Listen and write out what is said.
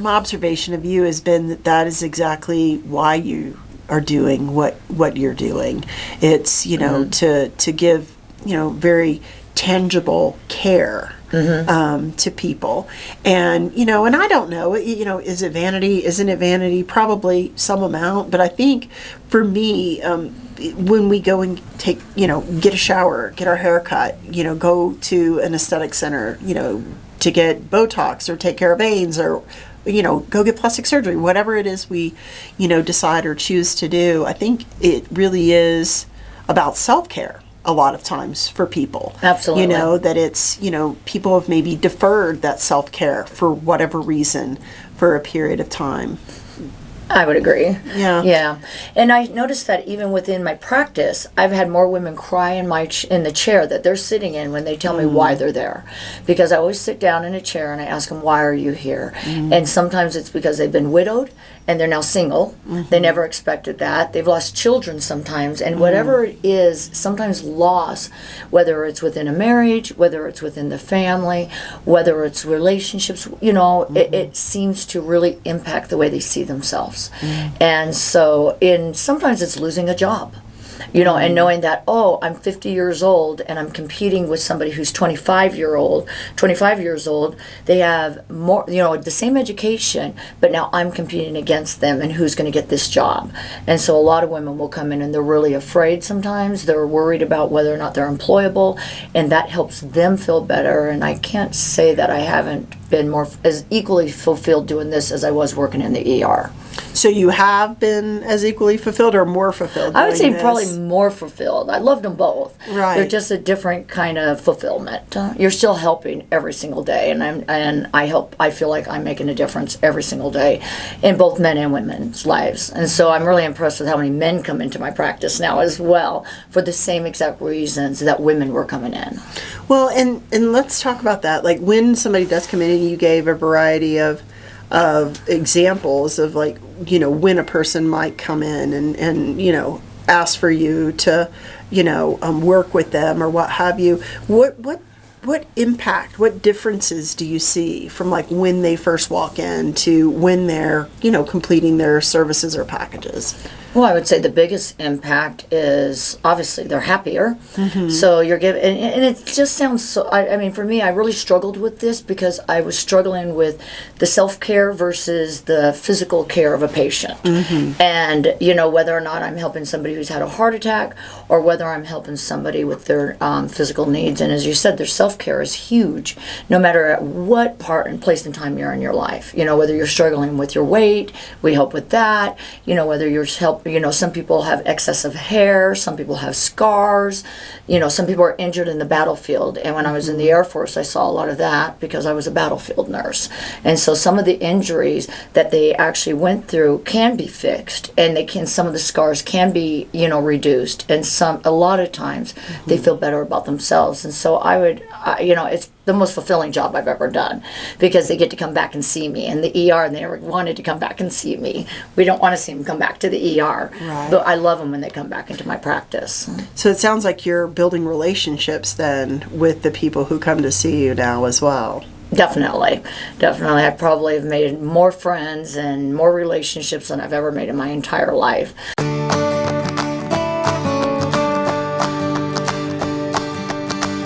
my observation of you has been that that is exactly why you are doing what you're doing. It's, to give, very tangible care to people. And, and I don't know, is it vanity? Isn't it vanity? Probably some amount. But I think for me, when we go and take, get a shower, get our hair cut, go to an aesthetic center, to get Botox or take care of veins or, go get plastic surgery, whatever it is we, decide or choose to do, I think it really is about self-care a lot of times for people. Absolutely. That it's, people have maybe deferred that self-care for whatever reason for a period of time. I would agree. Yeah. Yeah. And I noticed that even within my practice, I've had more women cry in the chair that they're sitting in when they tell me why they're there. Because I always sit down in a chair and I ask them, why are you here? And sometimes it's because they've been widowed and they're now single. They never expected that. They've lost children sometimes. And whatever it is, sometimes loss, whether it's within a marriage, whether it's within the family, whether it's relationships, it seems to really impact the way they see themselves. And so sometimes it's losing a job. And knowing that, I'm 50 years old and I'm competing with somebody who's 25 years old, they have more, the same education, but now I'm competing against them and who's going to get this job. And so a lot of women will come in and they're really afraid sometimes. They're worried about whether or not they're employable, and that helps them feel better. And I can't say that I haven't been as equally fulfilled doing this as I was working in the ER. So you have been as equally fulfilled or more fulfilled? I would say probably more fulfilled. I loved them both. Right. They're just a different kind of fulfillment. You're still helping every single day, and I feel like I'm making a difference every single day in both men and women's lives. And so I'm really impressed with how many men come into my practice now as well for the same exact reasons that women were coming in. Well, and let's talk about that. Like when somebody does come in, and you gave a variety of examples of when a person might come in and ask for you to work with them or what have you. What impact, what differences do you see from when they first walk in to when they're completing their services or packages? Well, I would say the biggest impact is obviously they're happier. So you're giving, and it just sounds so, I mean, for me, I really struggled with this because I was struggling with the self-care versus the physical care of a patient. And, whether or not I'm helping somebody who's had a heart attack or whether I'm helping somebody with their physical needs. And as you said, their self-care is huge, no matter at what part and place and time you're in your life. Whether you're struggling with your weight, we help with that. Whether you're some people have excessive hair, some people have scars, some people are injured in the battlefield. And when I was in the Air Force, I saw a lot of that because I was a battlefield nurse. And so some of the injuries that they actually went through can be fixed, and some of the scars can be, reduced. And a lot of times they feel better about themselves. And so it's the most fulfilling job I've ever done because they get to come back and see me in the ER, and they never wanted to come back and see me. We don't want to see them come back to the ER, but I love them when they come back into my practice. So it sounds like you're building relationships then with the people who come to see you now as well. Definitely. I probably have made more friends and more relationships than I've ever made in my entire life.